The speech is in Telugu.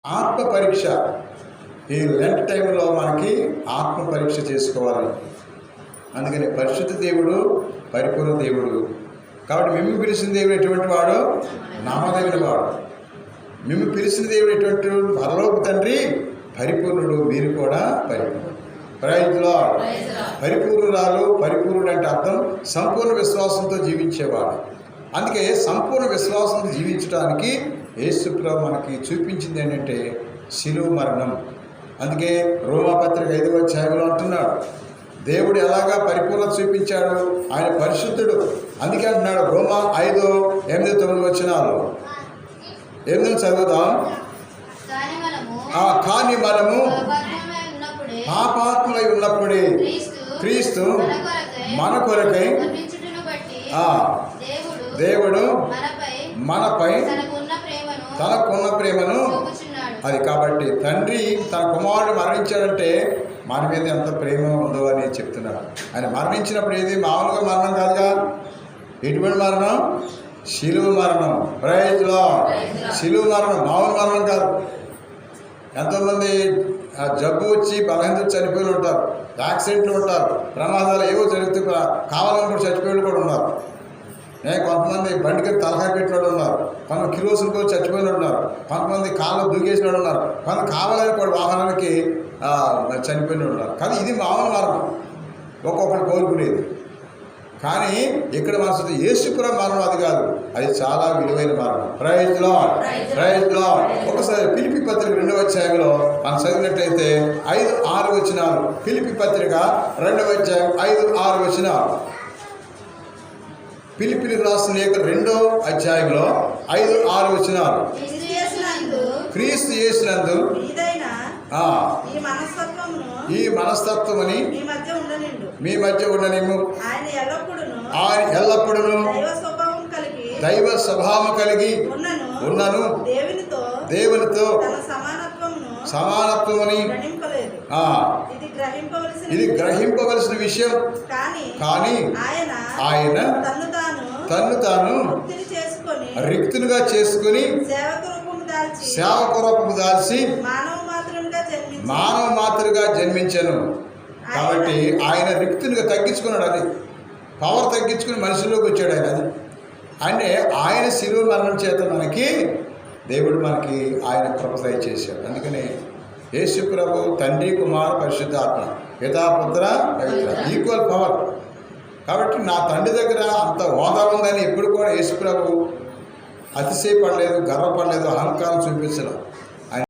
ఆత్మ పరీక్ష ఈ లెంట్ టైంలో మనకి ఆత్మ పరీక్ష చేసుకోవాలి. అందుకని పరిశుద్ధ దేవుడు పరిపూర్ణ దేవుడు. కాబట్టి మిమ్ము పిలిచిన దేవుడు ఎటువంటి వాడు? నమ్మదగిన వాడు. మిమ్ము పిలిచిన దేవుడు ఎటువంటి పరలోక తండ్రి పరిపూర్ణుడు, మీరు కూడా పరిపూర్ణుడు. Praise lord. పరిపూర్ణురాలు, పరిపూర్ణుడు అంటే అర్థం సంపూర్ణ విశ్వాసంతో జీవించేవాడు. అందుకే సంపూర్ణ విశ్వాసంతో జీవించడానికి యేసుప్రభువు మనకి చూపించింది ఏంటంటే శిలువ మరణం. అందుకే రోమాపత్రిక 5వ అధ్యాయంలో అంటున్నాడు, దేవుడు ఎలాగా పరిపూర్ణత చూపించాడు, ఆయన పరిశుద్ధుడు. అందుకే అంటున్నాడు రోమా 5:8-9 వచనాలు. ఏమి చదువుదాం? కానీ మనము పాపాత్ములై ఉన్నప్పుడే క్రీస్తు మన కొరకై దేవుడు మనపై తనకున్న ప్రేమను అది. కాబట్టి తండ్రి తన కుమారుడు మరణించాడంటే మన మీద ఎంత ప్రేమ ఉందో అని చెప్తున్నాడు. ఆయన మరణించినప్పుడు ఏది మామూలుగా మరణం కాదుగా. ఎటువంటి మరణం? శిలువ మరణం. Praise Lord. శిలువ మరణం మామూలు మరణం కాదు. ఎంతోమంది జబ్బు వచ్చి బలహీనత చనిపోయి ఉంటారు, యాక్సిడెంట్లు ఉంటారు, ప్రమాదాలు ఏవో జరుగుతూ కావాలని కూడా చచ్చిపోయిన కూడా ఉన్నారు. కొంతమంది బండికి తలకాయ పెట్టినోడు ఉన్నారు, కొంతమంది కిరోసిన్ కూడా చచ్చిపోయిన ఉన్నారు, కొంతమంది కాళ్ళు దూకేసిన ఉన్నారు, కొంత కావాలని కూడా వాహనానికి చనిపోయిన ఉన్నారు. కానీ ఇది మామూలు మరణం, ఒక్కొక్కరు కోరుకునేది. కానీ ఇక్కడ మన యేసుప్రభువు మరణం అది కాదు, అది చాలా విలువైన మరణం. Praise Lord. Praise Lord. ఒకసారి ఫిలిప్పీ పత్రిక 2వ అధ్యాయంలో మనం చదివినట్లయితే 5-6 వచనాలు. ఫిలిప్పీ పత్రిక 2వ అధ్యాయం 5-6 వచనాలు. ఫిలిప్పీలకు రాసిన 2వ అధ్యాయంలో 5-6 వచనాలు. క్రీస్తు యేసునందు ఈ మనస్తత్వముని మీ మధ్య ఉండనిమ్ము. ఆయన ఎల్లప్పుడూ దైవ స్వభావం కలిగి ఉన్నను, దేవునితో సమానత్వముని ఇది గ్రహింపవలసిన విషయం. కానీ ఆయన తన్ను తాను రిక్తునిగా చేసుకుని సేవక రూపము దాల్చి మానవ మాతృగా జన్మించను. కాబట్టి ఆయన రిక్తునిగా తగ్గించుకున్నాడు. అది పవర్ తగ్గించుకుని మనుషుల్లోకి వచ్చాడు ఆయన. అది అంటే ఆయన శిలువ మరణం చేత మనకి దేవుడు మనకి ఆయన కృప దయచేశాడు. అందుకని యేసు ప్రభు తండ్రి, కుమారు, పరిశుద్ధాత్మ, పితా, పుత్ర, పవిత్ర ఈక్వల్ పవర్. కాబట్టి నా తండ్రి దగ్గర అంత హోదా ఉందని ఎప్పుడు కూడా యేసు ప్రభు అతిశయపడలేదు, గర్వపడలేదు, అహంకారం చూపించలేదు.